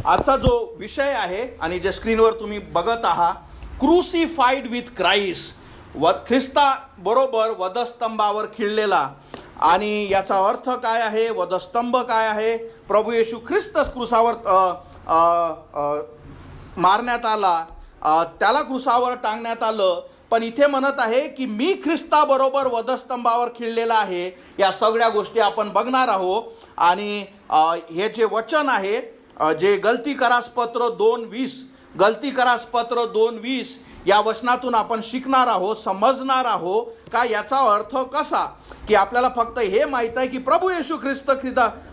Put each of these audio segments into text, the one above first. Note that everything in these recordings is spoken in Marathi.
आजचा जो विषय आहे आणि जे स्क्रीनवर तुम्ही बघत आहात, क्रुसिफाईड विथ क्राइस्ट, ख्रिस्ता बरोबर वधस्तंभावर खिळलेला. आणि याचा अर्थ काय आहे, वधस्तंभ काय आहे, प्रभू येशू ख्रिस्तच क्रुसावर मारण्यात आला, त्याला क्रुसावर टांगण्यात आलं. पण इथे म्हणत आहे की मी ख्रिस्ताबरोबर वधस्तंभावर खिळलेला आहे. या सगळ्या गोष्टी आपण बघणार आहोत. आणि हे जे वचन आहे, जे गलतीकरासपत्र 2:20 या वचनातून आपण शिकणार आहोत, समजणार आहोत का याचा अर्थ कसा. की आपल्याला फक्त हे माहीत आहे की प्रभू येशू ख्रिस्त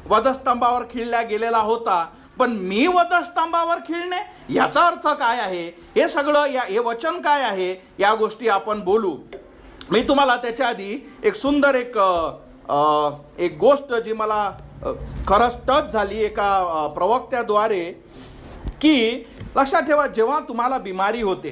वधस्तंभावर खिळला गेलेला होता, पण मी वधस्तंभावर खिळणे याचा अर्थ काय आहे, हे सगळं हे वचन काय आहे, या गोष्टी आपण बोलू. मी तुम्हाला त्याच्या आधी एक सुंदर एक गोष्ट जी मला खरंच टच झाली एका प्रवक्त्याद्वारे, की लक्षात ठेवा, जेव्हा तुम्हाला बिमारी होते,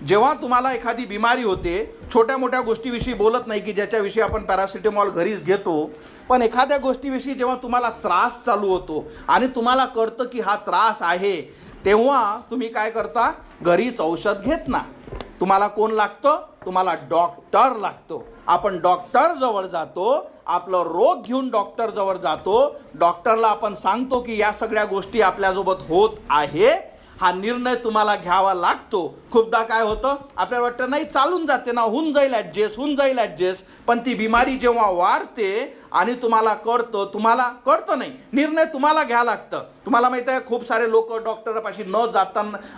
जेव्हा तुम्हाला एखादी बिमारी होते, छोट्या मोठ्या गोष्टीविषयी बोलत नाही की ज्याच्याविषयी आपण पॅरासिटामॉल घरीच घेतो, पण एखाद्या गोष्टीविषयी जेव्हा तुम्हाला त्रास चालू होतो आणि तुम्हाला कळतं की हा त्रास आहे, तेव्हा तुम्ही काय करता, घरीच औषध घेत ना. तुम्हाला कोण लागतं, तुम्हाला डॉक्टर लागतो. आपण डॉक्टर जवळ जातो, आपलं रोग घेऊन डॉक्टर जवळ जातो. डॉक्टरला आपण सांगतो की या सगळ्या गोष्टी आपल्यासोबत होत आहे, हा निर्णय तुम्हाला घ्यावा लागतो. खूपदा काय होतं, आपल्याला वाटतं नाही चालून जाते ना, होऊन जाईल ॲडजस्ट, पण ती बिमारी जेव्हा वाढते आणि तुम्हाला कळतं नाही, निर्णय तुम्हाला घ्यावं लागतं. तुम्हाला माहिती आहे, खूप सारे लोक डॉक्टरपाशी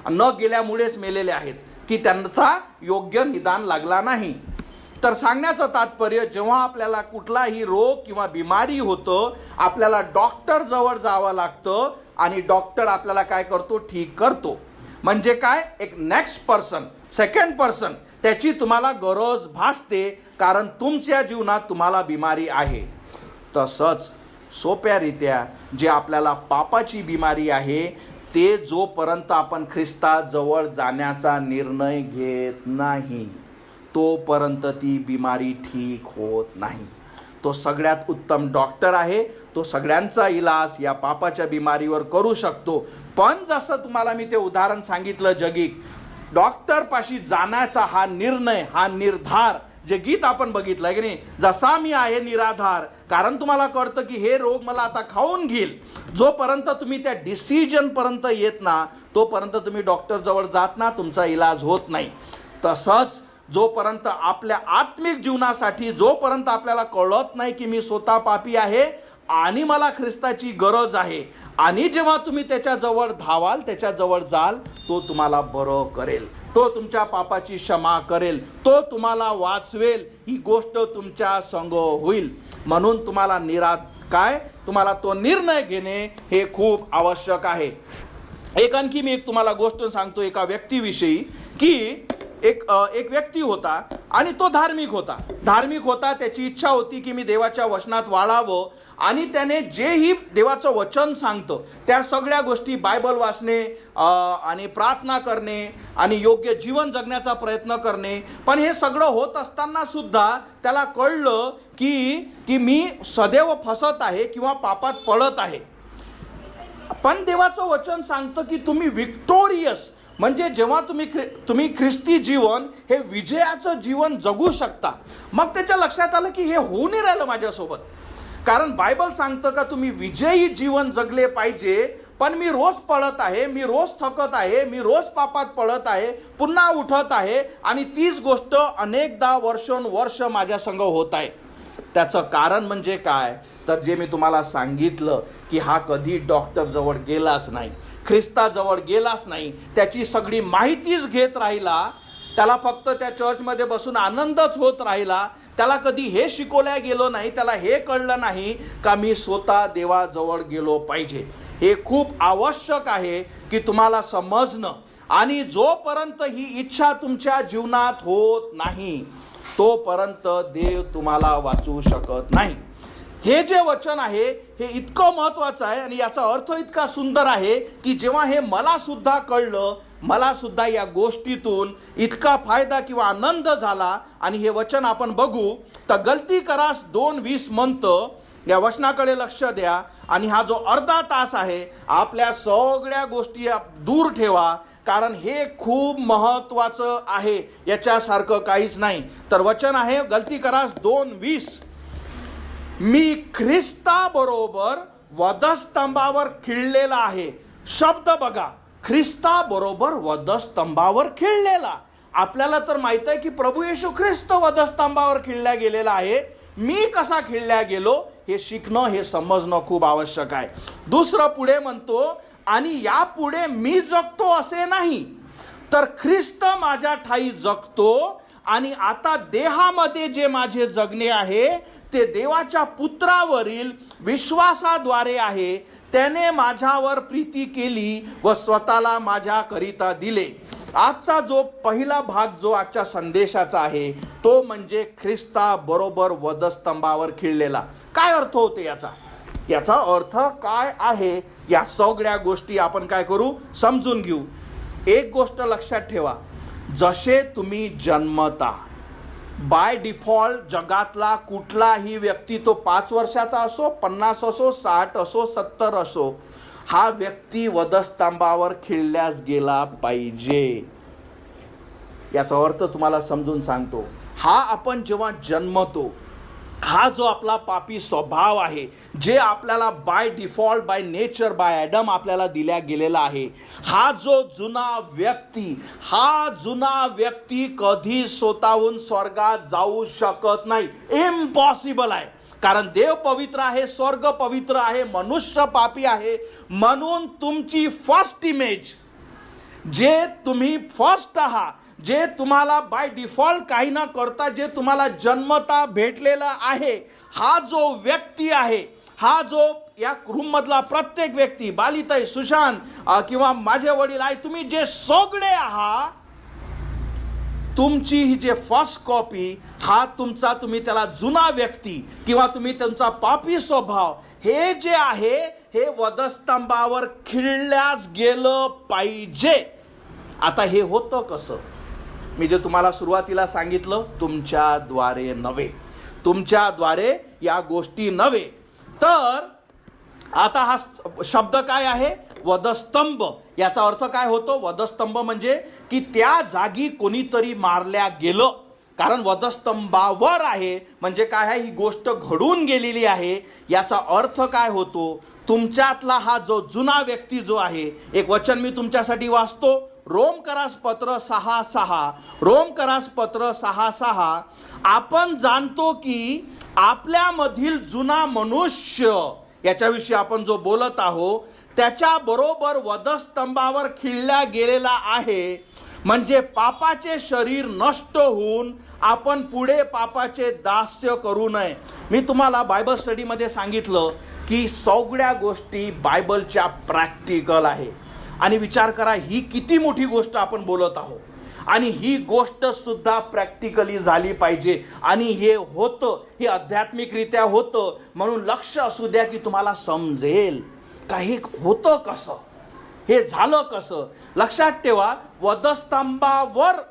न गेल्यामुळेच मेलेले आहेत, की त्यांचा योग्य निदान लागला नाही. तर सांगण्याचं तात्पर्य, जेव्हा आपल्याला कुठलाही रोग किंवा बिमारी होतं, आपल्याला डॉक्टर जवळ जावं लागतं आणि डॉक्टर आपल्याला काय करतो, ठीक करतो. म्हणजे काय, एक नेक्स्ट पर्सन, सेकंड पर्सन, त्याची तुम्हाला गरज भासते, कारण तुमच्या जीवनात तुम्हाला बिमारी आहे. तसंच सोप्यारित्या जे आपल्याला पापाची बिमारी आहे, ते जोपर्यंत आपण ख्रिस्ताजवळ जाण्याचा निर्णय घेत नाही, तोपर्यंत ती बिमारी ठीक होत नाही. तो सगळ्यात उत्तम डॉक्टर आहे, तो सगळ्यांचा इलाज या पापाच्या बिमारीवर करू शकतो. पण जसं तुम्हाला मी ते उदाहरण सांगितलं, जगिक डॉक्टरपाशी जाण्याचा हा निर्णय, हा निर्धार, जे गीत आपण बघितलं की नाही, जसा मी आहे निराधार, कारण तुम्हाला कळतं की हे रोग मला आता खाऊन घेईल. जोपर्यंत तुम्ही त्या डिसिजनपर्यंत येत ना, तोपर्यंत तुम्ही डॉक्टर जवळ जात ना, तुमचा इलाज होत नाही. तसंच जोपर्यंत आपल्या आत्मिक जीवनासाठी, जोपर्यंत आपल्याला कळत नाही की मी स्वतः पापी आहे आणि मला ख्रिस्ताची गरज आहे, आणि जेव्हा तुम्ही त्याच्याजवळ धावाल, त्याच्याजवळ जाल, तो तुम्हाला बरं करेल, तो तुमच्या पापाची क्षमा करेल, तो तुम्हाला वाचवेल, ही गोष्ट तुमच्या संग होईल. म्हणून तुम्हाला तुम्हाला तो निर्णय घेणे हे खूप आवश्यक आहे. आणखी मी तुम्हाला गोष्ट सांगतो एका व्यक्तीविषयी, की एक व्यक्ती होता आणि तो धार्मिक होता. त्याची इच्छा होती की मी देवाच्या वचनात वाढावं, आणि त्याने जेही देवाचं वचन सांगतं त्या सगळ्या गोष्टी, बायबल वाचणे आणि प्रार्थना करणे आणि योग्य जीवन जगण्याचा प्रयत्न करणे. पण हे सगळं होत असताना सुद्धा त्याला कळलं की मी सदैव फसत आहे किंवा पापात पडत आहे. पण देवाचं वचन सांगतं की तुम्ही विक्टोरियस, म्हणजे जेव्हा तुम्ही ख्रिस्ती जीवन, हे विजयाचं जीवन जगू शकता. मग त्याच्या लक्षात आलं की हे होऊ नाही राहिलं माझ्यासोबत, कारण बायबल सांगतं का तुम्ही विजयी जीवन जगले पाहिजे. पण मी रोज पडत आहे, मी रोज थकत आहे, मी रोज पापात पडत आहे, पुन्हा उठत आहे, आणि तीच गोष्ट अनेकदा वर्ष माझ्या संग होत आहे. त्याचं कारण म्हणजे काय, तर जे मी तुम्हाला सांगितलं की हा कधी डॉक्टर जवळ गेलाच नाही, ख्रिस्ताजवळ गेलाच नाही, त्याची सगळी माहितीच घेत राहिला, त्याला फक्त त्या चर्चमध्ये बसून आनंदच होत राहिला, त्याला कधी हे शिकवल्या गेलं नाही, त्याला हे कळलं नाही का मी स्वतः देवाजवळ गेलो पाहिजे. हे खूप आवश्यक आहे की तुम्हाला समजणं. आणि जोपर्यंत ही इच्छा तुमच्या जीवनात होत नाही, तोपर्यंत देव तुम्हाला वाचवू शकत नाही. हे जे वचन आहे हे इतकं महत्त्वाचं आहे, आणि याचा अर्थ इतका सुंदर आहे की जेव्हा हे मला सुद्धा कळलं, मला सुद्धा या गोष्टीतून इतका फायदा किंवा आनंद झाला. आणि हे वचन आपण बघू तर गलतीकरास 2:20 म्हणतं, या वचनाकडे लक्ष द्या. आणि हा जो अर्धा तास आहे आपल्या सगळ्या गोष्टी दूर ठेवा, कारण हे खूप महत्वाचं आहे, याच्यासारखं काहीच नाही. तर वचन आहे गलती करास 2:20, मी ख्रिस्ताबरोबर वधस्तंभावर खिळलेला आहे. शब्द बघा, ख्रिस्ताबरोबर वधस्तंभावर खिळलेला. आपल्याला तर माहित आहे की प्रभू येशू ख्रिस्त वधस्तंभावर खिळल्या गेलेला आहे. मी कसा खिळल्या गेलो हे शिकणं, हे समजणं खूप आवश्यक आहे. दुसरं पुढे म्हणतो, आणि यापुढे मी जगतो असे नाही, तर ख्रिस्त माझ्या ठाई जगतो, आणि आता देहामध्ये जे माझे जगणे आहे ते देवाच्या पुत्रावरील विश्वासाद्वारे आहे. त्याने माझ्यावर प्रीती केली व स्वतःला माझ्याकरिता दिले. आजचा जो पहिला भाग जो आजच्या संदेशाचा आहे तो म्हणजे ख्रिस्ता बरोबर वधस्तंभावर खिळलेला. काय अर्थ होते याचा अर्थ काय आहे, या सगळ्या गोष्टी आपण काय करू, समजून घेऊ. एक गोष्ट लक्षात ठेवा, जसे तुम्ही जन्मता बाय डिफॉल्ट जगातला कुठलाही व्यक्ती, तो 5 वर्षाचा असो, 50 असो, 60 असो, 70 असो, हा व्यक्ती वधस्तंभावर खिळल्यास गेला पाहिजे. याचा अर्थ तुम्हाला समजून सांगतो. हा आपण जेव्हा जन्मतो, हा जो आपला पापी स्वभाव आहे, जे आपल्याला by default, by nature, by ॲडम आपल्याला दिल्या गेलेला आहे, हा जो जुना व्यक्ती कधी स्वतःहून स्वर्गात जाऊ शकत नाही. इम्पॉसिबल आहे. कारण देव पवित्र आहे, स्वर्ग पवित्र आहे, मनुष्य पापी आहे. म्हणून तुमची फर्स्ट इमेज, जे तुम्ही फर्स्ट आहात, जे तुम्हाला बाय डिफॉल्ट काही न करता जे तुम्हाला जन्मता भेटलेला आहे, हा जो व्यक्ती आहे, हा जो या रूम मधला प्रत्येक व्यक्ती, बालिताई, सुशांत किंवा माझे वडील आहे, तुम्ही जे सगळे आहात, तुमची ही जे फर्स्ट कॉपी, हा तुमचा, तुम्ही त्याला जुना व्यक्ती किंवा तुम्ही तुमचा पापी स्वभाव, हे जे आहे हे वधस्तंभावर खिळल्यास गेलं पाहिजे. आता हे होतं कसं? मी जे तुम्हाला सुरुवातीला सांगितलं, तुमच्याद्वारे नव्हे, तुमच्याद्वारे या गोष्टी नव्हे. तर आता हा शब्द काय आहे, वधस्तंभ. याचा अर्थ काय होतो? वधस्तंभ म्हणजे की त्या जागी कोणीतरी मारल्या गेलं. कारण वधस्तंभावर आहे म्हणजे काय आहे, ही गोष्ट घडून गेलेली आहे. याचा अर्थ काय होतो? तुमच्यातला हा जो जुना व्यक्ती जो आहे, एक वचन मी तुमच्यासाठी वाचतो, रोमकरास पत्र 6:6. आपण जाणतो की आपल्यामधील जुना मनुष्य, याच्याविषयी आपण जो बोलत आहोत, त्याच्या बरोबर वधस्तंभावर खिळल्या गेलेला आहे. म्हणजे पापाचे शरीर नष्ट होऊन आपण पुढे पापाचे दास्य करू नये. मी तुम्हाला बायबल स्टडीमध्ये सांगितलं की सगळ्या गोष्टी बायबलच्या प्रॅक्टिकल आहे. आणि विचार करा, ही किती मोठी गोष्ट आपण बोलत आहोत, आणि ही गोष्ट सुद्धा प्रॅक्टिकली झाली पाहिजे. आणि हे होतं, हे आध्यात्मिकरित्या होतं. म्हणून लक्ष असू द्या की तुम्हाला समजेल का हे होतं कसं, हे झालं कसं. लक्षात ठेवा, वधस्तंभावर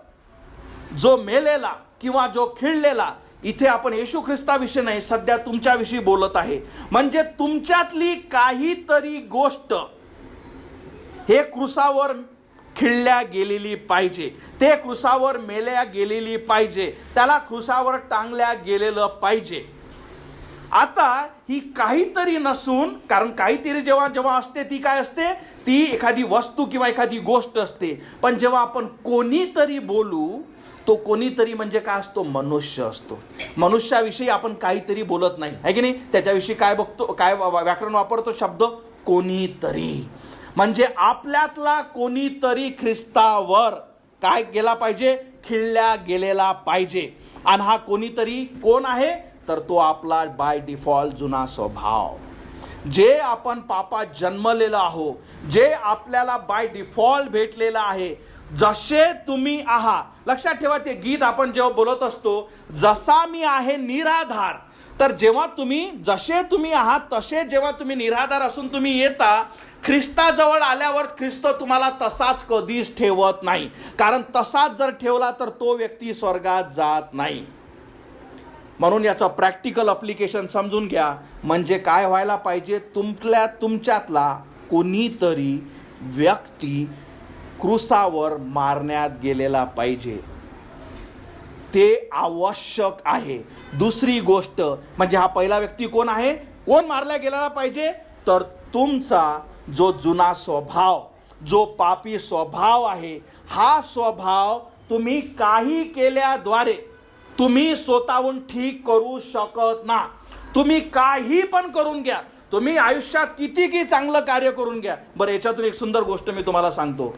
जो मेलेला किंवा जो खिळलेला, इथे आपण येशू ख्रिस्ताविषयी नाही, सध्या तुमच्याविषयी बोलत आहे. म्हणजे तुमच्यातली काहीतरी गोष्ट हे क्रुसावर खिळल्या गेलेली पाहिजे, ते क्रुसावर मेल्या गेलेली पाहिजे, त्याला क्रुसावर टांगल्या गेलेलं पाहिजे. आता ही काहीतरी नसून, कारण काहीतरी जेव्हा जेव्हा असते ती काय असते, ती एखादी वस्तू किंवा एखादी गोष्ट असते. पण जेव्हा आपण कोणीतरी बोलू, तो कोणीतरी म्हणजे काय असतो? मनुष्य असतो. मनुष्याविषयी आपण काहीतरी बोलत नाही, आहे की नाही? त्याच्याविषयी काय बघतो, काय व्याकरण वापरतो? शब्द कोणीतरी. म्हणजे आपल्यातला कोणीतरी ख्रिस्तावर काय गेला पाहिजे? खिळल्या गेलेला पाहिजे. आणि हा कोणीतरी कोण आहे? तर तो आपला बाय डिफॉल्ट जुना स्वभाव, जे आपण पापात जन्मलेलं आहो, जे आपल्याला बाय डिफॉल्ट भेटलेलं आहे. जसे तुम्ही आहात, लक्षात ठेवा, ते गीत आपण जेव्हा बोलत असतो, जसा मी आहे निराधार. तर जेव्हा तुम्ही, जसे तुम्ही आहात तसे जेव्हा तुम्ही निराधार असून तुम्ही येता, ख्रिस्ताजवळ आल्यावर ख्रिस्त तुम्हाला तसाच कधीच ठेवत नाही. कारण तसाच जर ठेवला तर तो व्यक्ती स्वर्गात जात नाही. म्हणून याचं प्रॅक्टिकल अप्लिकेशन समजून घ्या. म्हणजे काय व्हायला पाहिजे, तुमच्यातला कोणीतरी व्यक्ती क्रूसावर मारण्यात गेलेला पाहिजे. ते आवश्यक आहे. दुसरी गोष्ट म्हणजे हा पहिला व्यक्ती कोण आहे, कोण मारला गेलेला पाहिजे, तर तुमचा जो जुना स्वभाव, जो पापी स्वभाव आहे, हा स्वभाव तुम्ही काही केल्याद्वारे तुम्ही स्वतःहून ठीक करू शकत ना. तुम्ही काही पण करून घ्या, तुम्ही आयुष्यात किती चांगलं कार्य करून घ्या. बरं, याच्यातून एक सुंदर गोष्ट मी तुम्हाला सांगतो.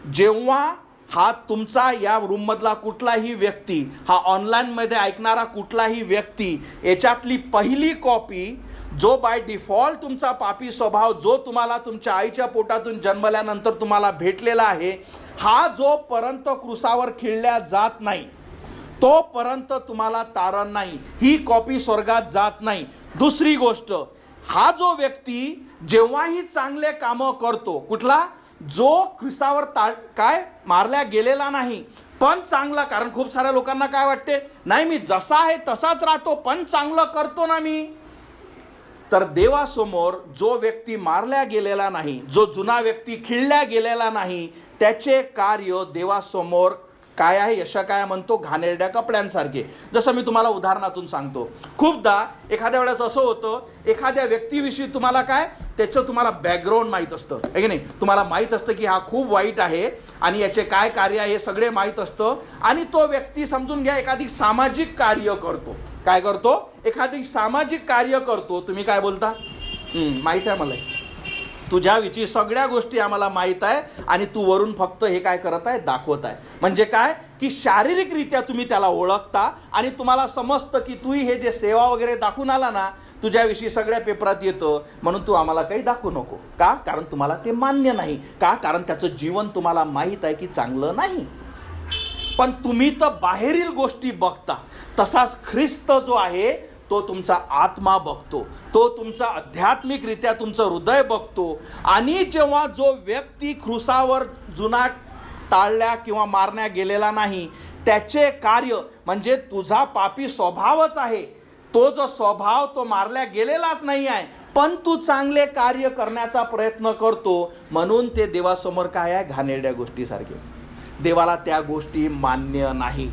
जेव्हा हा तुमचा या रूममधला कुठलाही व्यक्ती, हा ऑनलाईनमध्ये ऐकणारा कुठलाही व्यक्ती, याच्यातली पहिली कॉपी जो बाय डिफॉल्ट तुमचा पापी स्वभाव जो तुम्हाला तुमच्या आईच्या पोटातून जन्मल्यानंतर तुम्हाला भेटलेला आहे, हा जोपर्यंत क्रूसावर खिळल्या जात नाही तोपर्यंत तुम्हाला तारण नाही. ही कॉपी स्वर्गात जात नाही. दुसरी गोष्ट, हा जो व्यक्ती जेव्हाही चांगले कामं करतो, कुठला, जो ख्रिस्तावर काय मारल्या गेलेला नाही पण चांगला, कारण खूप साऱ्या लोकांना काय वाटते, नाही मी जसा आहे तसाच राहतो पण चांगलं करतो ना मी. तर देवासमोर जो व्यक्ती मारल्या गेलेला नाही, जो जुना व्यक्ती खिळल्या गेलेला नाही, त्याचे कार्य देवासमोर काय आहे, यशाकाय म्हणतो घाणेरड्या कपड्यांसारखे. जसं मी तुम्हाला उदाहरणातून सांगतो. खूपदा एखाद्या वेळेस असं होतं, एखाद्या व्यक्तीविषयी तुम्हाला काय, त्याचं तुम्हाला बॅकग्राऊंड माहीत असतं, आहे की नाही. तुम्हाला माहीत असतं की हा खूप वाईट आहे आणि याचे काय कार्य आहे हे सगळे माहीत असतं. आणि तो व्यक्ती समजून घ्या एखादी सामाजिक कार्य करतो. काय करतो, एखादी सामाजिक कार्य करतो. तुम्ही काय बोलता, माहीत आहे मला, तुझ्याविषयी सगळ्या गोष्टी आम्हाला माहीत आहे आणि तू वरून फक्त हे काय करत आहे, दाखवत आहे. म्हणजे काय की शारीरिकरित्या तुम्ही त्याला ओळखता आणि तुम्हाला समजतं की तू हे जे सेवा वगैरे दाखवून आला ना, तुझ्याविषयी सगळ्या पेपरात येतं, म्हणून तू आम्हाला काही दाखवू नको. का, कारण तुम्हाला ते मान्य नाही. का, कारण त्याचं जीवन तुम्हाला माहीत आहे की चांगलं नाही. पण तुम्ही तर बाहेरील गोष्टी बघता. तसाच ख्रिस्त जो आहे तो तुमचा आत्मा बघतो, तो तुमचा आध्यात्मिकरित्या तुमचं हृदय बघतो. आणि जेव्हा जो व्यक्ती क्रूसावर जुना टाळल्या किंवा मारण्या गेलेला नाही, त्याचे कार्य म्हणजे तुझा पापी स्वभावच आहे, तो जो स्वभाव तो मारल्या गेलेलाच नाही आहे, पण तू चांगले कार्य करण्याचा प्रयत्न करतो, म्हणून ते देवासमोर काय आहे, घाणेरड्या गोष्टीसारखे. देवाला त्या गोष्टी मान्य नाही.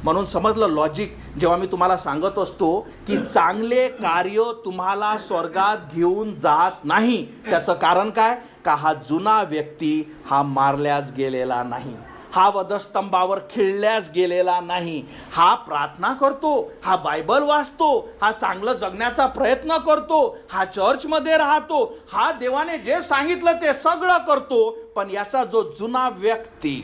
म्हणून समजलं लॉजिक. जेव्हा मी तुम्हाला सांगत असतो की चांगले कार्य तुम्हाला स्वर्गात घेऊन जात नाही, त्याचं कारण काय, का हा जुना व्यक्ती हा मारल्याच गेलेला नाही, हा वधस्तंभावर खिळल्याच गेलेला नाही. हा प्रार्थना करतो, हा बायबल वाचतो, हा चांगलं जगण्याचा प्रयत्न करतो, हा चर्चमध्ये राहतो, हा देवाने जे सांगितलं ते सगळं करतो. पण याचा जो जुना व्यक्ती,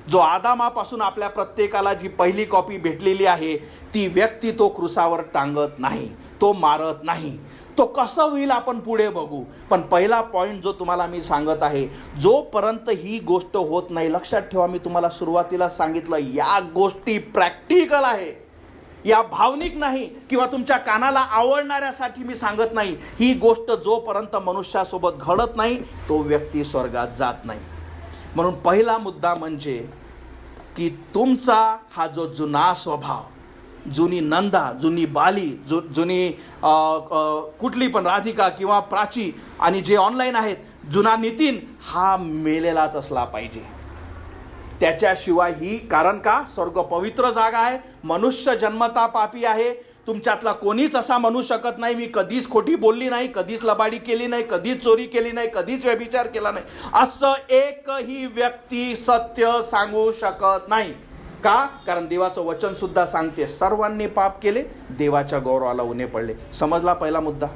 जो आदामापासून आपल्या प्रत्येकाला जी पहिली कॉपी भेटलेली आहे, ती व्यक्ती तो क्रूसावर टांगत नाही, तो मारत नाही. तो कसं होईल आपण पुढे बघू. पण पहिला पॉईंट जो तुम्हाला मी सांगत आहे, जोपर्यंत ही गोष्ट होत नाही, लक्षात ठेवा, मी तुम्हाला सुरुवातीला सांगितलं, या गोष्टी प्रॅक्टिकल आहे, या भावनिक नाही किंवा तुमच्या कानाला आवडणाऱ्यासाठी मी सांगत नाही. ही गोष्ट जोपर्यंत मनुष्यासोबत घडत नाही, तो व्यक्ती स्वर्गात जात नाही. म्हणून पहिला मुद्दा म्हणजे की तुमचा हा जो जुना स्वभाव, जुनी नंदा, जुनी बाली, जुनी कुठली पण राधिका किंवा प्राची आणि जे ऑनलाईन आहेत, जुना नितीन, हा मेलेलाच असला पाहिजे. त्याच्याशिवाय ही, कारण का, स्वर्ग पवित्र जागा आहे, मनुष्य जन्मता पापी आहे. तुमच्यातला कोणीच असा म्हणू शकत नाही मी कधीच खोटी बोलली नाही, कधीच लबाडी केली नाही, कधीच चोरी केली नाही, कधीच व्यभिचार केला नाही, असं एकही व्यक्ती सत्य सांगू शकत नाही. का, कारण देवाचं वचन सुद्धा सांगते, सर्वांनी पाप केले, देवाच्या गौरवाला उणे पडले. समजला पहिला मुद्दा.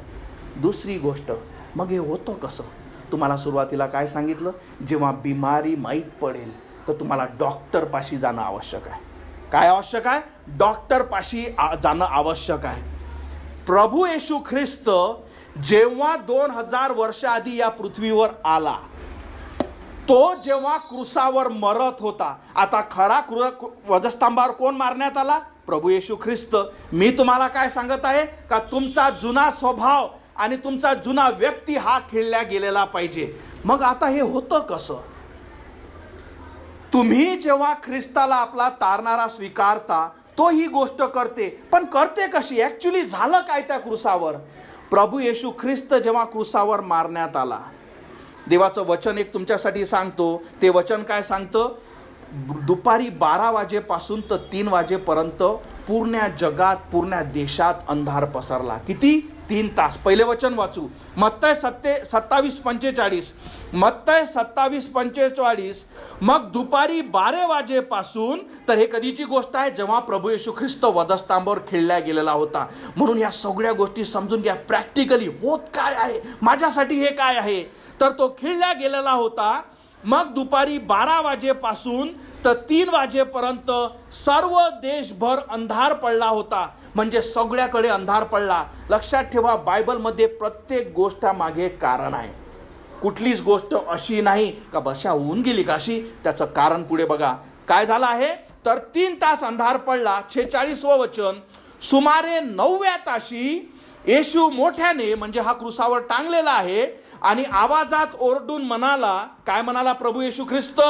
दुसरी गोष्ट, मग हे होतं कसं. तुम्हाला सुरुवातीला काय सांगितलं, जेव्हा बिमारी माहीत पडेल तर तुम्हाला डॉक्टरपाशी जाणं आवश्यक आहे. काय आवश्यक आहे, डॉक्टरपाशी जाणं आवश्यक आहे. प्रभू येशू ख्रिस्त जेव्हा 2000 वर्ष आधी या पृथ्वीवर आला, तो जेव्हा क्रूसावर मरत होता, आता खरा वधस्तंभावर कोण मारण्यात आला, प्रभू येशू ख्रिस्त. मी तुम्हाला काय सांगत आहे का, तुमचा जुना स्वभाव आणि तुमचा जुना व्यक्ती हा खिळल्या गेलेला पाहिजे. मग आता हे होतं कसं. तुम्ही जेव्हा ख्रिस्ताला आपला तारणारा स्वीकारता, तो ही गोष्ट करते. पण करते कशी? ॲक्च्युली झालं काय त्या क्रूसावर? प्रभू येशू ख्रिस्त जेव्हा क्रूसावर मारण्यात आला, देवाचं वचन एक तुमच्यासाठी सांगतो. ते वचन काय सांगतं? दुपारी 12 वाजेपासून तर 3 वाजेपर्यंत पूर्ण जगात, पूर्ण देशात अंधार पसरला. किती? 3 तास. पहिले वचन वाचू, मत्तय 27:45. मत्तय 27:45. मग दुपारी 12 वाजेपासून, तर हे कधीची गोष्ट आहे? जेव्हा प्रभू येशू ख्रिस्त वधस्तंभावर खिळला गेलेला होता. म्हणून या सगळ्या गोष्टी समजून घ्या. प्रॅक्टिकली होत काय आहे, माझ्यासाठी हे काय आहे? तर तो खिळला गेलेला होता. मग दुपारी 12 वाजेपासून तर 3 वाजेपर्यंत सर्व देशभर अंधार पडला होता. म्हणजे सगळ्याकडे अंधार पडला. लक्षात ठेवा, बायबलमध्ये प्रत्येक गोष्टामागे कारण आहे. कुठलीच गोष्ट अशी नाही का बशा होऊन गेली का अशी. त्याचं कारण पुढे बघा काय झालं आहे. तर 3 तास अंधार पडला. 46वं वचन, सुमारे 9व्या ताशी येशू मोठ्याने, म्हणजे हा क्रूसावर टांगलेला आहे, आणि आवाजात ओरडून म्हणाला. काय म्हणाला प्रभू येशू ख्रिस्त?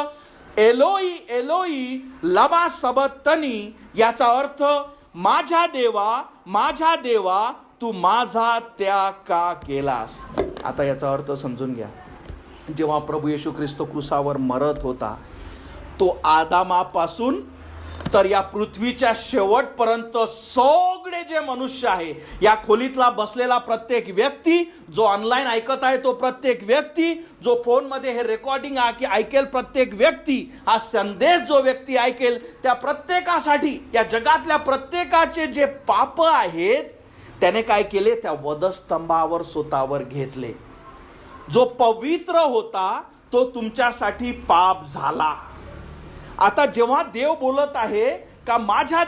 एलोई एलोई लमा सबक्तनी. याचा अर्थ, माझ्या देवा माझ्या देवा तू माझा त्याग का केलास? आता याचा अर्थ समजून घ्या. जेव्हा प्रभू येशू ख्रिस्त क्रूसावर मरत होता, तो आदामापासून तर या पृथ्वीच्या शेवटपर्यंत सगळे जे मनुष्य आहे, या खोलीतला बसलेला प्रत्येक व्यक्ती, जो ऑनलाईन ऐकत आहे तो प्रत्येक व्यक्ती, जो फोनमध्ये हे रेकॉर्डिंग ऐकेल प्रत्येक व्यक्ती, हा संदेश जो व्यक्ती ऐकेल, त्या प्रत्येकासाठी, या जगातल्या प्रत्येकाचे जे पाप आहेत त्याने काय केले? त्या वधस्तंभावर स्वतःवर घेतले. जो पवित्र होता तो तुमच्यासाठी पाप झाला. आता जेव्हा देव बोलत आहे का माझ्या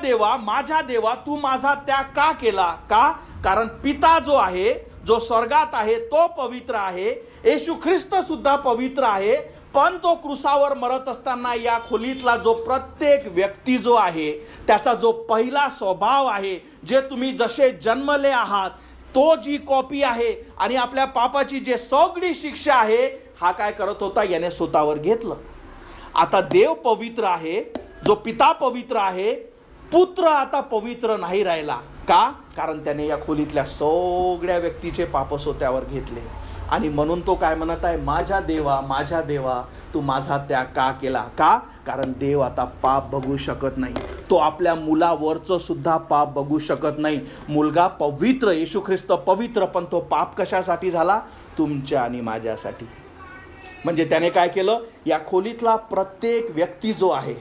देवा तू माझा त्याग का केला? का? कारण पिता जो आहे, जो स्वर्गात आहे, तो पवित्र आहे. येशू ख्रिस्त सुद्धा पवित्र आहे. पण तो क्रूसावर मरत असताना या खोलीतला जो प्रत्येक व्यक्ती जो आहे, त्याचा जो पहिला स्वभाव आहे, जे तुम्ही जसे जन्मले आहात, तो जी कॉपी आहे, आणि आपल्या पापाची जे सगळी शिक्षा आहे, हा काय करत होता? याने स्वतःवर घेतलं. आता देव पवित्र आहे, जो पिता पवित्र आहे, पुत्र आता पवित्र नाही राहिला. का? कारण त्याने या खोलीतल्या सगळ्या व्यक्तीचे पाप स्वतःवर घेतले. आणि म्हणून तो काय म्हणत आहे? माझ्या देवा तू माझा त्याग का केला? का? कारण देव आता पाप बघू शकत नाही. तो आपल्या मुलावरचं सुद्धा पाप बघू शकत नाही. मुलगा पवित्र, येशू ख्रिस्त पवित्र, पण तो पाप कशासाठी झाला? तुमच्या आणि माझ्यासाठी. म्हणजे त्याने काय केलं? या खोलीतला प्रत्येक व्यक्ती जो आहे,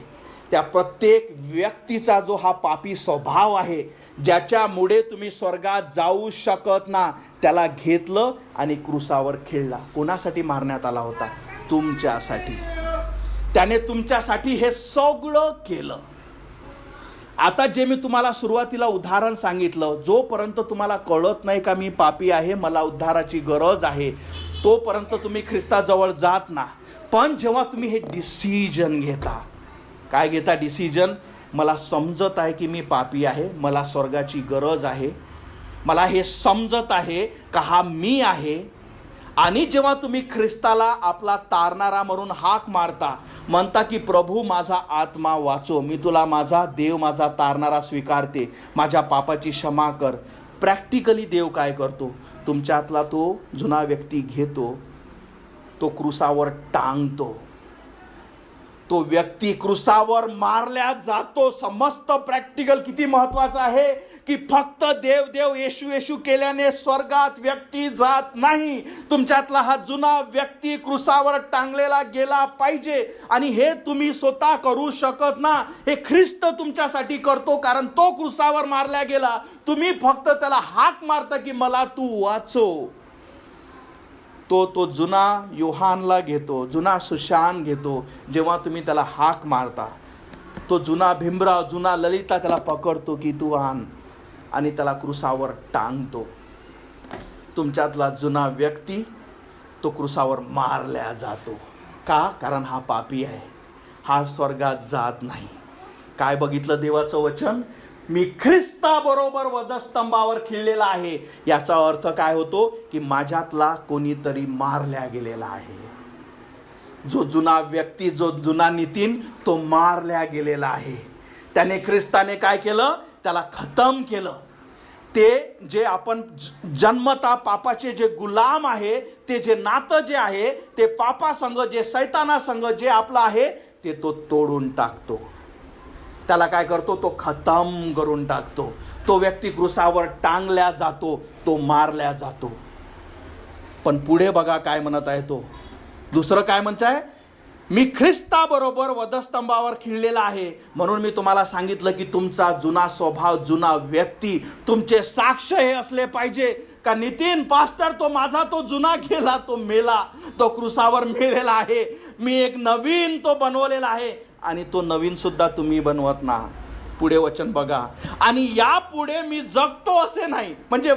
त्या प्रत्येक व्यक्तीचा जो हा पापी स्वभाव आहे, ज्याच्यामुळे तुम्ही स्वर्गात जाऊ शकत ना, त्याला घेतलं आणि क्रूसावर खिळला. कोणासाठी मारण्यात आला होता? तुमच्यासाठी. त्याने तुमच्यासाठी हे सगळं केलं. आता जे मी तुम्हाला सुरुवातीला उदाहरण सांगितलं, जोपर्यंत तुम्हाला कळत नाही का मी पापी आहे, मला उद्धाराची गरज आहे, तोपर्यंत तुम्ही ख्रिस्ताजवळ जात ना. पण जेव्हा तुम्ही हे डिसिजन घेता, काय घेता डिसिजन? मला समजत आहे की मी पापी आहे, मला स्वर्गाची गरज आहे, मला हे समजत आहे का हा मी आहे. आणि जेव्हा तुम्ही ख्रिस्ताला आपला तारणारा म्हणून हाक मारता, म्हणता की प्रभू माझा आत्मा वाचव, मी तुला माझा देव, माझा तारणारा स्वीकारते, माझ्या पापाची क्षमा कर. प्रॅक्टिकली देव काय करतो? तुमच्यातला तो जुना व्यक्ती घेतो, तो क्रूसावर टांगतो, तो व्यक्ती क्रूसावर मारल्या जातो. समस्त प्रॅक्टिकल किती महत्वाचं आहे की फक्त देव देव येशू येशू केल्याने स्वर्गात व्यक्ती जात नाही. तुमच्यातला हा जुना व्यक्ती क्रूसावर टांगलेला गेला पाहिजे. आणि हे तुम्ही स्वतः करू शकत ना, हे ख्रिस्त तुमच्यासाठी करतो, कारण तो क्रूसावर मारला गेला. तुम्ही फक्त त्याला हाक मारता की मला तू वाचव. तो जुना योहानला घेतो, जुना सुशांत घेतो. जेव्हा तुम्ही त्याला हाक मारता, तो जुना भीमराव, जुना ललिता त्याला पकडतो की तू आण, आणि त्याला क्रूसावर टांगतो. तुमच्यातला जुना व्यक्ती तो क्रूसावर मारल्या जातो. का? कारण हा पापी आहे, हा स्वर्गात जात नाही. काय बघितलं देवाचं वचन? मी ख्रिस्ताबरोबर वधस्तंभावर खिळलेला आहे. याचा अर्थ काय होतो? की माझ्यातला कोणीतरी मारल्या गेलेला आहे. जो जुना व्यक्ती, जो जुना नितीन, तो मारल्या गेलेला आहे. त्याने ख्रिस्ताने काय केलं? त्याला खतम केलं. ते जे आपण जन्मता पापाचे जे गुलाम आहे, ते जे नातं जे आहे ते पापासंग, जे सैतानासंग जे आपलं आहे ते तो तोडून टाकतो. त्याला काय करतो? तो खतम करून टाकतो. तो व्यक्ती क्रूसावर टांगल्या जातो, तो मारल्या जातो. पण पुढे बघा काय म्हणत आहे तो. दुसरं काय म्हणताय? मी ख्रिस्ताबरोबर वधस्तंभावर खिळलेला आहे. म्हणून मी तुम्हाला सांगितलं की तुमचा जुना स्वभाव, जुना व्यक्ती, तुमचे साक्ष हे असले पाहिजे का नितीन पास्टर तो माझा तो जुना गेला, तो मेला, तो क्रूसावर मेलेला आहे. मी एक नवीन तो बनवलेला आहे आणि तो नवीन सुद्धा तुम्ही बनवत ना. पुढे वचन बघा. आणि यापुढे मी जगतो असे नाही. म्हणजे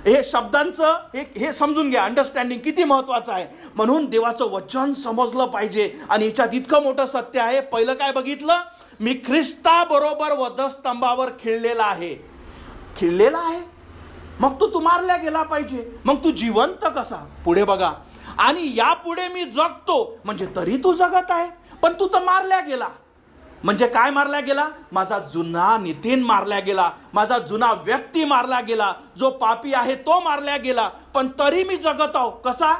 हे शब्दांचं हे समजून घ्या, अंडरस्टँडिंग किती महत्वाचं आहे. म्हणून देवाचं वचन समजलं पाहिजे आणि याच्यात इतकं मोठं सत्य आहे. पहिलं काय बघितलं? मी ख्रिस्ताबरोबर वधस्तंभावर खिळलेला आहे. खिळलेला आहे मग तू मारल्या गेला पाहिजे. मग तू जिवंत कसा? पुढे बघा. आणि यापुढे मी जगतो, म्हणजे तरी तू जगत आहे पण तू तर मारल्या गेला. म्हणजे काय मारला गेला? माझा जुना नितीन मारला गेला, माझा जुना व्यक्ती मारला गेला, जो पापी आहे तो मारला गेला, पण तरी मी जगत आहो. कसा?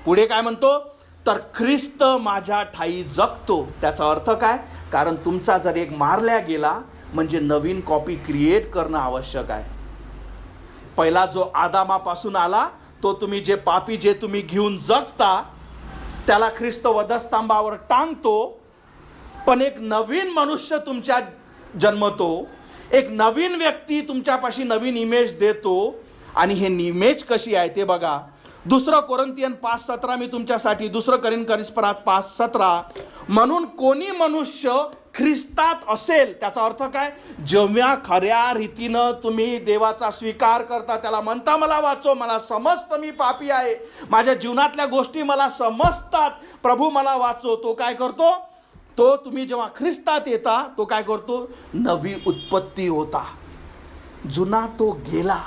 पुढे काय म्हणतो? तर ख्रिस्त माझ्या ठाई जगतो. त्याचा अर्थ काय? कारण तुमचा जर एक मारला गेला म्हणजे नवीन कॉपी क्रिएट करणं आवश्यक आहे. पहिला जो आदामापासून आला तो तुम्ही जे पापी जे तुम्ही घेऊन जगता त्याला ख्रिस्त वधस्तंभावर टांगतो. पण एक नवीन मनुष्य तुमच्या जन्मतो, एक नवीन व्यक्ती तुमच्यापाशी नवीन इमेज देतो. आणि हे इमेज कशी आहे ते बघा. 2 कोरिंथियन 5:17 मी तुमच्यासाठी 2 कोरिंथियन 5:17. म्हणून कोणी मनुष्य ख्रिस्तात असेल, त्याचा अर्थ काय? जेव्हा खऱ्या रीतीनं तुम्ही देवाचा स्वीकार करता, त्याला म्हणता मला वाचो, मला समजतं मी पापी आहे, माझ्या जीवनातल्या गोष्टी मला समजतात, प्रभू मला वाचो, तो काय करतो? तो तुम्ही जेव्हा ख्रिस्तात येता तो काय करतो? नवी उत्पत्ती होता. जुना तो गेला.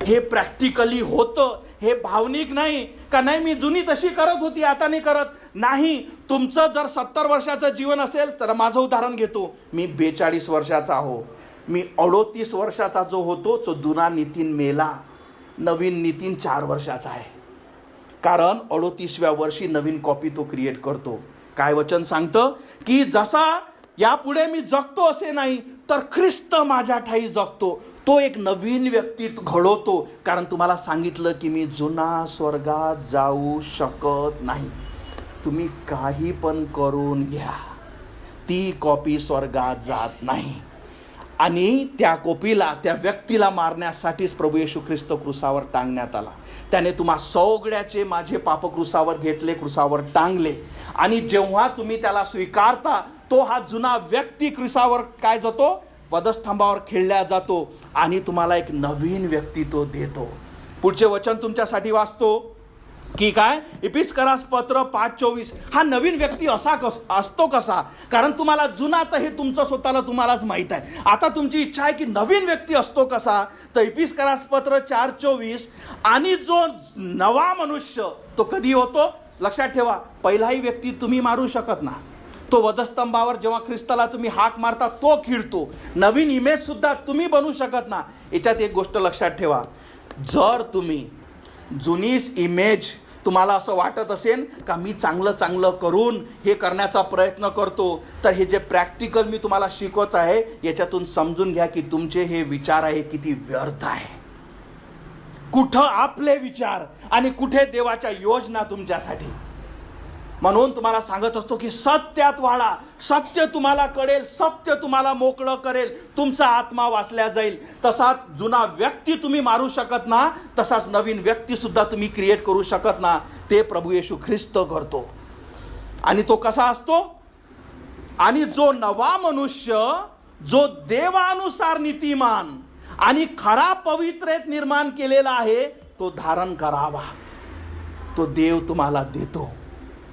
हे प्रॅक्टिकली होतं, हे भावनिक नाही का नाही मी जुनी तशी करत होती आता नाही करत. नाही. तुमचं जर 70 वर्षाचं जीवन असेल तर माझं उदाहरण घेतो. मी 42 वर्षाचा आहो. मी 38 वर्षाचा जो होतो तो जुना नितीन मेला, नवीन नितीन 4 वर्षाचा आहे. कारण 38व्या वर्षी नवीन कॉपी तो क्रिएट करतो. काय वचन सांगतं? की जसा यापुढे मी जगतो असे नाही तर ख्रिस्त माझ्या ठाई जगतो. तो एक नवीन व्यक्ती घडवतो. कारण तुम्हाला सांगितलं की मी जुना स्वर्गात जाऊ शकत नाही. तुम्ही काही पण करून घ्या, ती कॉपी स्वर्गात जात नाही. आणि त्या कॉपीला, त्या व्यक्तीला मारण्यासाठीच प्रभू येशू ख्रिस्त क्रूसावर टांगण्यात आला. त्याने तुम्हा सगळ्याचे माझे पाप क्रूसावर घेतले, क्रूसावर टांगले. आणि जेव्हा तुम्ही त्याला स्वीकारता तो हा जुना व्यक्ती क्रूसावर काय जातो? वधस्तंभावर खिळल्या जातो आणि तुम्हाला एक नवीन व्यक्ती तो देतो. पुढचे वचन तुमच्यासाठी वाचतो की काय? इफिसकरास पत्र 5:24. हा नवीन व्यक्ती असा असतो कसा? कारण तुम्हाला जुना तर हे तुमचं स्वतःला तुम्हालाच माहीत आहे. आता तुमची इच्छा आहे की नवीन व्यक्ती असतो कसा? तर इफिसकरास पत्र 4:24. आणि जो नवा मनुष्य तो कधी होतो? लक्षात ठेवा, पहिलाही व्यक्ती तुम्ही मारू शकत ना. तो वधस्तंभावर जेव्हा ख्रिस्ताला तुम्ही हाक मारता तो खिळतो. नवीन इमेज सुद्धा तुम्ही बनवू शकत ना. याच्यात एक गोष्ट लक्षात ठेवा, जर तुम्ही जुनीच इमेज तुम्हाला असं वाटत असेल का मी चांगलं करून हे करण्याचा प्रयत्न करतो, तर हे जे प्रॅक्टिकल मी तुम्हाला शिकवत आहे याच्यातून समजून घ्या की तुमचे हे विचार आहे किती व्यर्थ आहे. कुठं आपले विचार आणि कुठे देवाच्या योजना तुमच्यासाठी. म्हणून तुम्हाला सांगत असतो की सत्यात वाढा, सत्य तुम्हाला कळेल, सत्य तुम्हाला मोकळं करेल, तुमचा आत्मा वाचल्या जाईल. तसाच जुना व्यक्ती तुम्ही मारू शकत ना, तसाच नवीन व्यक्ती सुद्धा तुम्ही क्रिएट करू शकत ना. ते प्रभू येशू ख्रिस्त करतो. आणि तो कसा असतो? आणि जो नवा मनुष्य जो देवानुसार नीतिमान आणि खरा पवित्रेत निर्माण केलेला आहे तो धारण करावा. तो देव तुम्हाला देतो.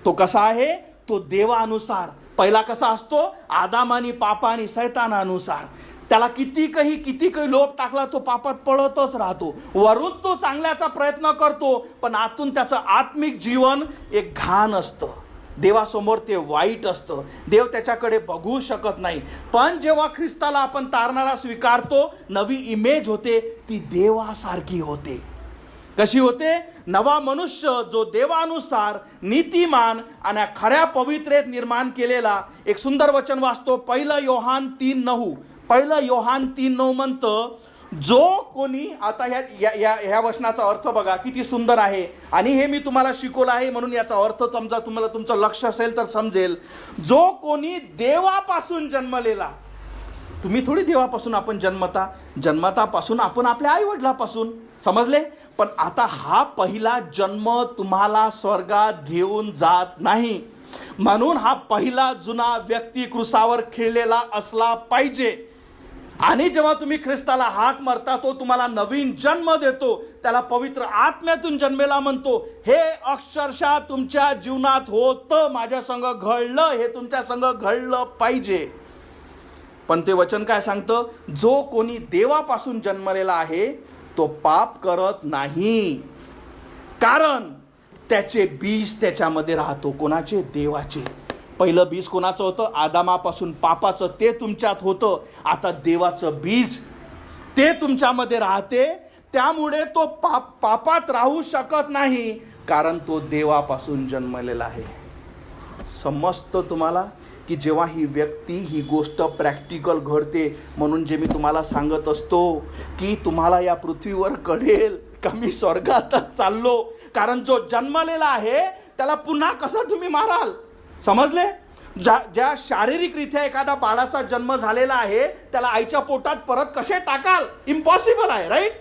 तो कसा आहे? तो देवानुसार. पहिला कसा असतो? आदाम आणि पापा आणि सैतानानुसार. त्याला किती काही लोभ टाकला तो पापात पळतच राहतो. वरून तो चांगल्याचा प्रयत्न करतो पण आतून त्याचं आत्मिक जीवन एक घाण असतं. देवासमोर ते वाईट असतं, देव त्याच्याकडे बघू शकत नाही. पण जेव्हा ख्रिस्ताला आपण तारणारा स्वीकारतो, नवी इमेज होते, ती देवासारखी होते. कशी होते? नवा मनुष्य जो देवानुसार नीतिमान आणि खऱ्या पवित्रेत निर्माण केलेला. एक सुंदर वचन वाचतो, 1 योहान 3:9. 1 योहान 3:9 म्हणतं, जो कोणी, आता ह्या वचनाचा अर्थ बघा किती सुंदर आहे, आणि हे मी तुम्हाला शिकवलं आहे म्हणून याचा अर्थ समजा, तुम्हाला तुमचं लक्ष असेल तर समजेल. जो कोणी देवापासून जन्मलेला. तुम्ही थोडी देवापासून आपण जन्मतापासून आपण आपल्या आई वडिलापासून, समजले? पण आता हा पहिला जन्म तुम्हाला स्वर्गात घेऊन जात नाही, म्हणून हा पहिला जुना व्यक्ती क्रुसावर खिळलेला असला पाहिजे. आणि जेव्हा तुम्ही ख्रिस्ताला हाक मारता, तो तुम्हाला नवीन जन्म देतो, त्याला पवित्र आत्म्यातून जन्मेला म्हणतो. हे अक्षरशः तुमच्या जीवनात होतं, माझ्या संग घडलं, हे तुमच्या संग घडलं पाहिजे. पण ते वचन काय सांगतं? जो कोणी देवापासून जन्मलेला आहे तो पाप करत नाही, कारण त्याचे बीज त्याच्यामध्ये राहतो. कोणाचे? देवाचे. पहिलं बीज कोणाचं होतं? आदामापासून पापाचं, ते तुमच्यात होतं. आता देवाचं बीज ते तुमच्यामध्ये राहते, त्यामुळे तो पापात राहू शकत नाही, कारण तो देवापासून जन्मलेला आहे. समजतं तुम्हाला की जेव्हा ही व्यक्ती, ही गोष्ट प्रॅक्टिकल घडते, म्हणून जे मी तुम्हाला सांगत असतो की तुम्हाला या पृथ्वीवर कळेल का मी स्वर्गातच चाललो, कारण जो जन्मलेला आहे त्याला पुन्हा कसं तुम्ही माराल? समजले? ज्या शारीरिकरित्या एखादा बाळाचा जन्म झालेला आहे त्याला आईच्या पोटात परत कसे टाकाल? इम्पॉसिबल आहे, राईट?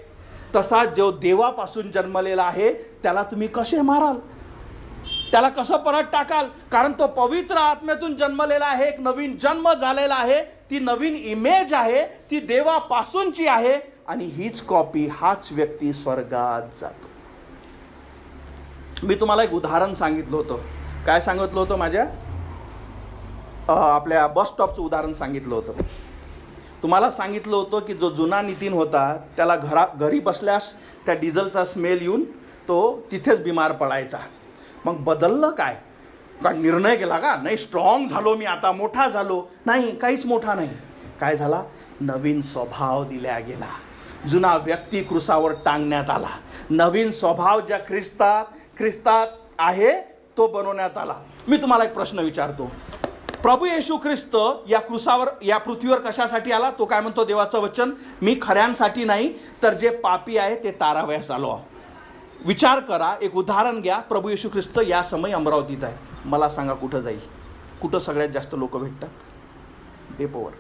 तसा जो देवापासून जन्मलेला आहे त्याला तुम्ही कसे माराल? त्याला कसं परत टाकाल? कारण तो पवित्र आत्म्यातून जन्मलेला आहे, एक नवीन जन्म झालेला आहे, ती नवीन इमेज आहे, ती देवापासूनची आहे, आणि हीच कॉपी, हाच व्यक्ती स्वर्गात जातो. मी तुम्हाला एक उदाहरण सांगितलं होतं. काय सांगितलं होतं? माझ्या आपल्या बस स्टॉपचं उदाहरण सांगितलं होतं. तुम्हाला सांगितलं होतं की जो जुना नितीन होता त्याला घरी बसल्यास त्या डिझेलचा स्मेल येऊन तो तिथेच बिमार पडायचा. मग बदललं काय? का निर्णय केला का? नाही, स्ट्रॉंग झालो मी, आता मोठा झालो. नाही, काहीच मोठा नाही. काय झाला? नवीन स्वभाव दिला गेला. जुना व्यक्ती क्रुसावर टांगण्यात आला. नवीन स्वभाव ज्या ख्रिस्तात आहे तो बनवण्यात आला. मी तुम्हाला एक प्रश्न विचारतो. प्रभू येशू ख्रिस्त या क्रुसावर, या पृथ्वीवर कशासाठी आला? तो काय म्हणतो देवाचं वचन? मी खऱ्यांसाठी नाही तर जे पापी आहे ते तारावयास आलो. विचार करा, एक उदाहरण घ्या. प्रभू येशू ख्रिस्त या समय अमरावतीत आहे. मला सांगा कुठं जाईल? कुठं सगळ्यात जास्त लोक भेटतात? डेपोवर.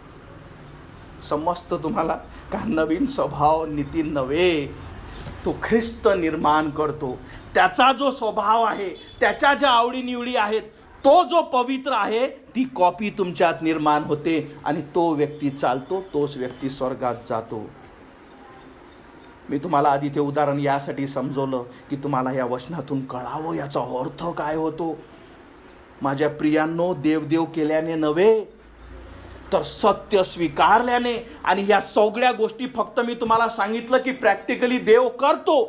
समजतं तुम्हाला का? नवीन स्वभाव नितीन नव्हे, तो ख्रिस्त निर्माण करतो. त्याचा जो स्वभाव आहे, त्याच्या ज्या आवडीनिवडी आहेत, तो जो पवित्र आहे, ती कॉपी तुमच्यात निर्माण होते आणि तो व्यक्ती चालतो, तोच व्यक्ती स्वर्गात जातो. मी तुम्हाला आधी ते उदाहरण यासाठी समजवलं की तुम्हाला या वचनातून कळावं याचा अर्थ काय होतो. माझ्या प्रियांनो, देवदेव केल्याने नव्हे तर सत्य स्वीकारल्याने. आणि या सगळ्या गोष्टी फक्त मी तुम्हाला सांगितलं की प्रॅक्टिकली देव करतो.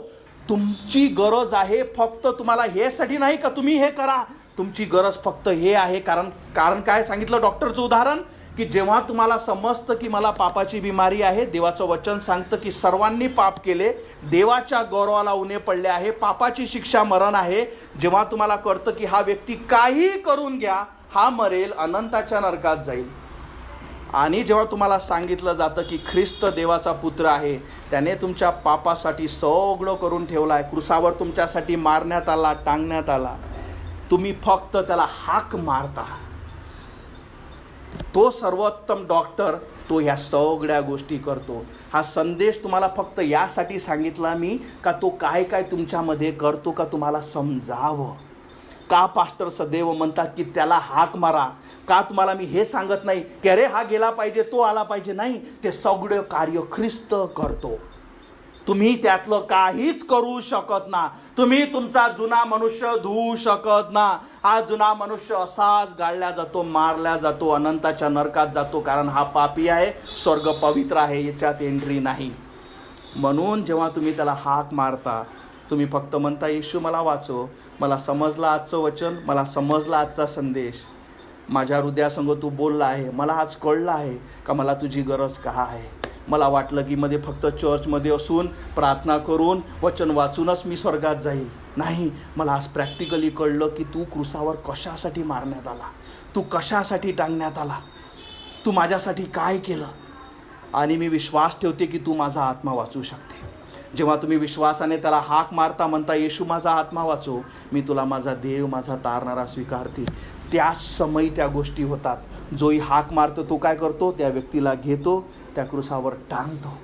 तुमची गरज आहे फक्त, तुम्हाला हे साठी नाही का तुम्ही हे करा, तुमची गरज फक्त हे आहे. कारण काय सांगितलं डॉक्टरचं उदाहरण? की जेव्हा तुम्हाला समजतं की मला पापाची बिमारी आहे, देवाचं वचन सांगतं की सर्वांनी पाप केले, देवाच्या गौरवाला उणे पडले आहे, पापाची शिक्षा मरण आहे. जेव्हा तुम्हाला कळतं की हा व्यक्ती काही करून घ्या, हा मरेल, अनंताच्या नरकात जाईल. आणि जेव्हा तुम्हाला सांगितलं जातं की ख्रिस्त देवाचा पुत्र आहे, त्याने तुमच्या पापासाठी सगळं करून ठेवलं आहे, क्रुसावर तुमच्यासाठी मारण्यात आला, टांगण्यात आला, तुम्ही फक्त त्याला हाक मारता. तो सर्वोत्तम डॉक्टर, तो ह्या सगळ्या गोष्टी करतो. हा संदेश तुम्हाला फक्त यासाठी सांगितला मी का तो काय काय तुमच्यामध्ये करतो का तुम्हाला समजावं. का पास्टर सदैव म्हणतात की त्याला हाक मारा? का तुम्हाला मी हे सांगत नाही की अरे हा गेला पाहिजे, तो आला पाहिजे? नाही, ते सगळं कार्य ख्रिस्त करतो. तुम्ही त्यातलं काहीच करू शकत ना. तुम्ही तुमचा जुना मनुष्य धुवू शकत ना. हा जुना मनुष्य असाच गाळला जातो, मारला जातो, अनंताच्या नरकात जातो, कारण हा पापी आहे, स्वर्ग पवित्र आहे, याच्यात एंट्री नाही. म्हणून जेव्हा तुम्ही त्याला हाक मारता, तुम्ही फक्त म्हणता येशू मला वाचव, मला समजला आजचं वचन, मला समजला आजचा संदेश, माझ्या हृदयासंग तू बोलला आहे. मला आज कळलं आहे का मला तुझी गरज का आहे. मला वाटलं की मध्ये फक्त चर्चमध्ये असून प्रार्थना करून वचन वाचूनच मी स्वर्गात जाईल. नाही, मला आज प्रॅक्टिकली कळलं की तू क्रूसावर कशासाठी मारण्यात आला, तू कशासाठी टांगण्यात आला, तू माझ्यासाठी काय केलं. आणि मी विश्वास ठेवते की तू माझा आत्मा वाचू शकते. जेव्हा तुम्ही विश्वासाने त्याला हाक मारता, म्हणता येशू माझा आत्मा वाचव, मी तुला माझा देव, माझा तारणारा स्वीकारते, त्याच समयी त्या गोष्टी होतात. जोही हाक मारतो तो काय करतो, त्या व्यक्तीला घेतो, त्या क्रूसावर टांगतो.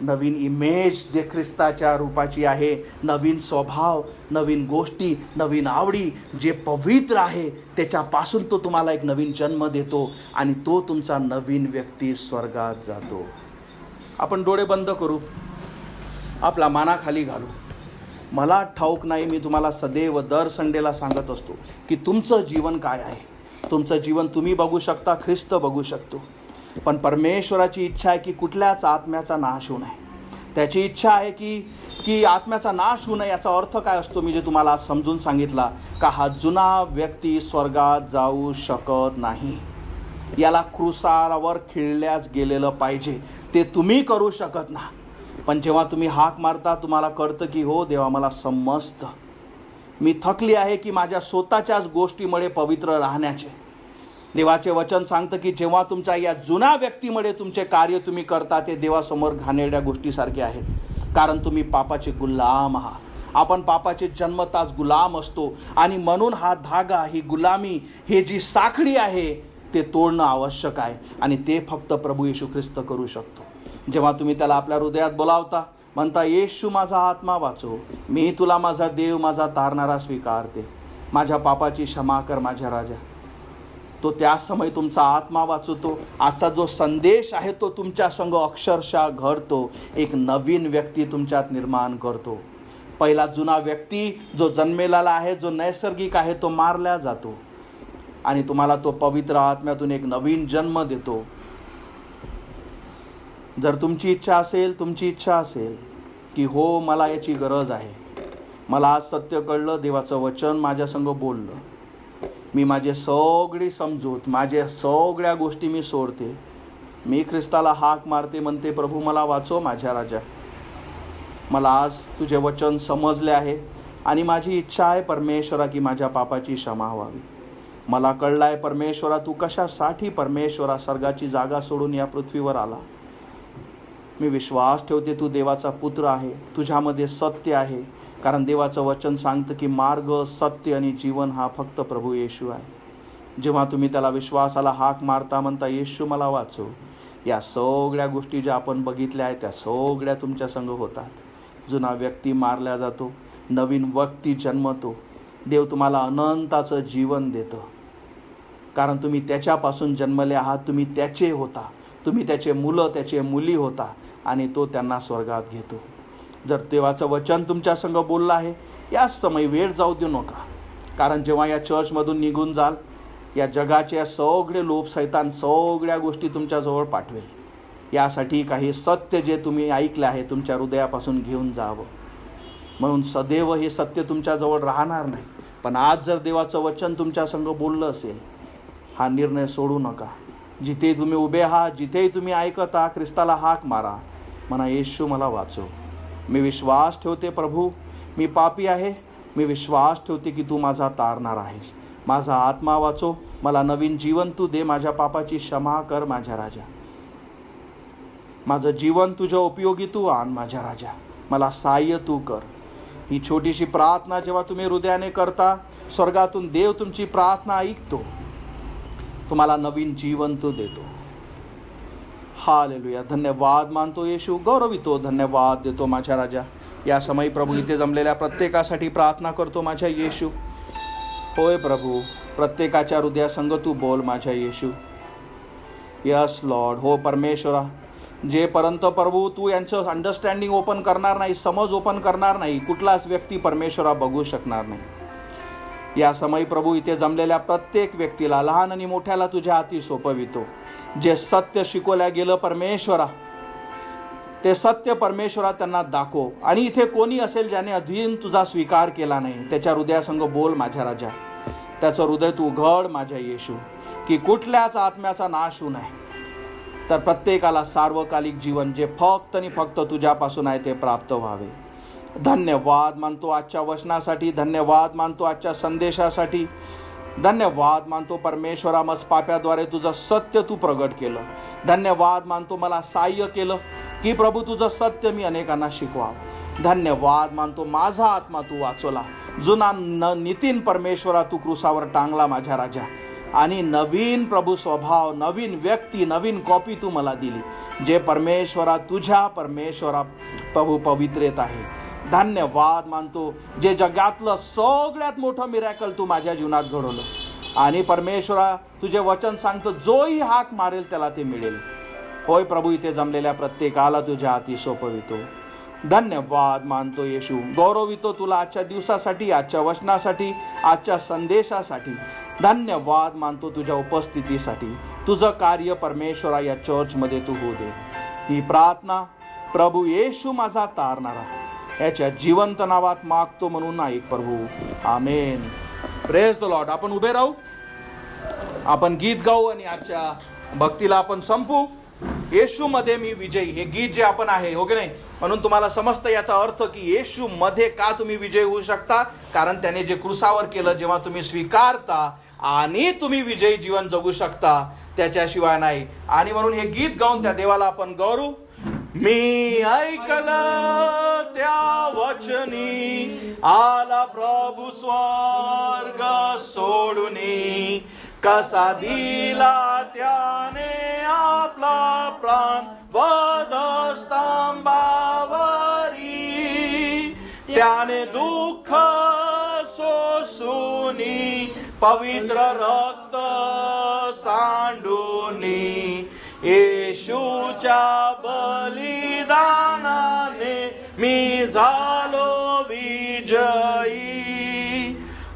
नवीन इमेज जे ख्रिस्ताच्या रूपाची आहे, नवीन स्वभाव, नवीन गोष्टी, नवीन आवडी, जे पवित्र आहे त्याच्यापासून तो तुम्हाला एक नवीन जन्म देतो आणि तो तुमचा नवीन व्यक्ती स्वर्गात जातो. आपण डोळे बंद करू, आपला मानाखाली घालू. मला ठाऊक नाही, मी तुम्हाला सदैव दर संडेला सांगत असतो की तुमचं जीवन काय आहे. तुमचं जीवन तुम्ही बघू शकता, ख्रिस्त बघू शकतो, पण परमेश्वराची इच्छा आहे की कुठल्याच आत्म्याचा नाश होऊ नये. त्याची इच्छा आहे की आत्म्याचा नाश होऊ नये. याचा अर्थ काय असतो मी जे तुम्हाला आज समजून सांगितला, का हा जुना व्यक्ती स्वर्गात जाऊ शकत नाही. याला क्रूसावर खिळल्याच गेलेलं पाहिजे. ते तुम्ही करू शकत ना. पण जेव्हा तुम्ही हाक मारता तुम्हाला कळतं की हो देवा, मला समजतं, मी थकली आहे की माझ्या स्वतःच्याच गोष्टीमुळे पवित्र राहण्याचे. देवाचे वचन सांगतं की जेव्हा तुमच्या या जुन्या व्यक्तीमुळे तुमचे कार्य तुम्ही करता ते देवासमोर घाणेरड्या गोष्टीसारखे आहेत. कारण तुम्ही पापाचे गुलाम आहात. आपण पापाचे जन्मताच गुलाम असतो आणि म्हणून हा धागा, ही गुलामी, हे जी साखळी आहे ते तोडणं आवश्यक आहे आणि ते फक्त प्रभू येशू ख्रिस्त करू शकतो. जेव्हा तुम्ही त्याला आपल्या हृदयात बोलावता, म्हणता येशू माझा आत्मा वाचव, मी तुला माझा देव, माझा तारणारा स्वीकारते, माझ्या पापाची क्षमा कर माझ्या राजा, तो त्या समय तुमचा आत्मा वाचवतो. आजचा जो संदेश आहे तो तुमच्या संग अक्षरशः घडतो. एक नवीन व्यक्ती तुमच्यात निर्माण करतो. पहिला जुना व्यक्ती जो जन्मेलेला आहे, जो नैसर्गिक आहे, तो मारला जातो आणि तुम्हाला तो पवित्र आत्म्यातून एक नवीन जन्म देतो. जर तुमची इच्छा असेल की हो मला याची गरज आहे, मला आज सत्य कळलं, देवाचं वचन माझ्या संग बोललं, मी माझे सगळी समजूत, माझ्या सगळ्या गोष्टी मी सोडते, मी ख्रिस्ताला हाक मारते, म्हणते प्रभू मला वाचव माझ्या राजा, मला आज तुझे वचन समजले आहे आणि माझी इच्छा आहे परमेश्वरा की माझ्या पापाची क्षमा व्हावी. मला कळलं आहे परमेश्वरा तू कशासाठी परमेश्वरा स्वर्गाची जागा सोडून या पृथ्वीवर आला. मी विश्वास ठेवते तू देवाचा पुत्र आहे, तुझ्यामध्ये सत्य आहे. कारण देवाचं वचन सांगतं की मार्ग, सत्य आणि जीवन हा फक्त प्रभू येशू आहे. जेव्हा तुम्ही त्याला विश्वासाला हाक मारता, म्हणता येशू मला वाचव, या सगळ्या गोष्टी ज्या आपण बघितल्या आहेत त्या सगळ्या तुमच्या संग होतात. जुना व्यक्ती मारला जातो, नवीन व्यक्ती जन्मतो. देव तुम्हाला अनंताचं जीवन देतं. कारण तुम्ही त्याच्यापासून जन्मले आहात, तुम्ही त्याचे होता, तुम्ही त्याचे मुलं, त्याचे मुली होता आणि तो त्यांना स्वर्गात घेतो. जर देवाचं वचन तुमच्या संग बोललं आहे, याच समय वेळ जाऊ देऊ नका. कारण जेव्हा या चर्चमधून निघून जाल, या जगाचे सगळे लोभ, सैतान सगळ्या गोष्टी तुमच्याजवळ पाठवेल. यासाठी काही सत्य जे तुम्ही ऐकले आहे तुमच्या हृदयापासून घेऊन जावं. म्हणून सदैव हे सत्य तुमच्याजवळ राहणार नाही. पण आज जर देवाचं वचन तुमच्या संग बोललं असेल, हा निर्णय सोडू नका. जिथे तुम्ही उभे आहात, जिथेही तुम्ही ऐकता, ख्रिस्ताला हाक मारा, म्हणा येशू मला वाचव. मी विश्वास ठेवते प्रभू, मी पापी आहे, मी विश्वास ठेवते की तू माझा तारणार आहेस. माझा आत्मा वाचव, मला नवीन जीवन तू दे, माझ्या पापाची क्षमा कर माझ्या राजा, माझं जीवन तुझ्या उपयोगी तू आण माझ्या राजा, मला सहाय्य तू कर. ही छोटीशी प्रार्थना जेव्हा तुम्ही हृदयाने करता, स्वर्गातून देव तुमची प्रार्थना ऐकतो, तुम्हाला नवीन जीवन तो देतो. हालेलुया. धन्यवाद मानतो येशू, गौरवितो, धन्यवाद देतो माझ्या राजा. या समय प्रभू इथे जमलेल्या प्रत्येकासाठी प्रार्थना करतो माझ्या येशू. होय प्रभू, प्रत्येकाच्या हृदयासंग तू बोल माझ्या येशू. Yes Lord. हो परमेश्वरा, जेपर्यंत प्रभू तू यांचं अंडरस्टँडिंग ओपन करणार नाही, समज ओपन करणार नाही, कुठलाच व्यक्ती परमेश्वरा बघू शकणार नाही. या समय प्रभू इथे जमलेल्या प्रत्येक व्यक्तीला, लहान आणि मोठ्याला तुझ्या हाती सोपवितो. जे सत्य शिकवल्या गेलं परमेश्वरा, ते सत्य परमेश्वरा त्यांना दाखव. आणि इथे कोणी असेल ज्याने अधीन तुझा स्वीकार केला नाही, त्याच्या हृदयासंग बोल माझ्या राजा. त्याचं हृदय तू उघड माझ्या येशू, की कुठल्याच आत्म्याचा नाश होऊ नये, तर प्रत्येकाला सार्वकालिक जीवन जे फक्त आणि फक्त तुझ्यापासून आहे ते प्राप्त व्हावे. धन्यवाद मानतो आजच्या वचनासाठी, धन्यवाद मानतो आजच्या संदेशासाठी, धन्यवाद मानतो परमेश्वरा मज पाप्याद्वारे तुझं सत्य तू प्रगट केलं. धन्यवाद मानतो मला सहाय्य केलं की प्रभू तुझं सत्य मी अनेकांना शिकवावं. धन्यवाद मानतो माझा आत्मा तू वाचवला, जुना नितीन परमेश्वरा तू क्रूसावर टांगला माझ्या राजा, आणि नवीन प्रभू स्वभाव, नवीन व्यक्ती, नवीन कॉपी तू मला दिली, जे परमेश्वरा तुझ्या परमेश्वरा प्रभू पवित्रेत आहे. धन्यवाद मानतो जे जगातलं सगळ्यात मोठं मिरॅकल तू माझ्या जीवनात घडवलं, आणि परमेश्वरा तुझे वचन सांगतो जोही हाक मारेल त्याला ते मिळेल. होय प्रभू, इथे जमलेल्या प्रत्येकाला तुझ्या हाती सोपवितो. धन्यवाद मानतो येशू, गौरवितो तुला आजच्या दिवसासाठी, आजच्या वचनासाठी, आजच्या संदेशासाठी. धन्यवाद मानतो तुझ्या उपस्थितीसाठी. तुझं कार्य परमेश्वरा या चर्चमध्ये तू होऊ दे. ही प्रार्थना प्रभू येशू माझा तारणारा याच्या जिवंत नावात मागतो म्हणून ऐक प्रभू, आमेन. Praise the Lord. आपण उभे राहू, आपण गीत गाऊ आणि आजच्या भक्तीला आपण संपू. येशू मध्ये मी विजयी, हे गीत जे आपण आहे हो की नाही, म्हणून तुम्हाला समजतं याचा अर्थ की येशू मध्ये का तुम्ही विजयी होऊ शकता, कारण त्याने जे क्रूसावर केलं, जेव्हा तुम्ही स्वीकारता आणि तुम्ही विजयी जीवन जगू शकता, त्याच्याशिवाय नाही. आणि म्हणून हे गीत गाऊन त्या देवाला आपण गौरव. मी ऐकलं त्या वचनी, आला प्रभू स्वर्ग सोडूनी, कसा दिला त्याने आपला प्राण वधस्तंभावरी, त्याने दुःख सोसूनी, पवित्र रक्त सांडूनी, येशूच्या बलिदानाने मी झालो विजयी.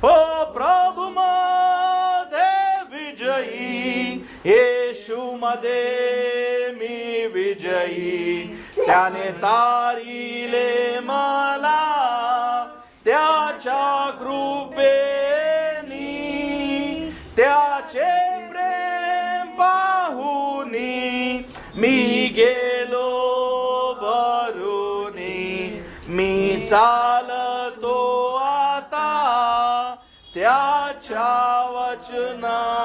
हो प्रभू मध्ये विजयी, येशू मध्ये मी विजयी. त्याने तारिले मला त्याच्या कृपेनी, त्याचे प्रेम पाहुनी मी गेलो भरूनी. मी चालतो आता त्याच्या वचनावरी.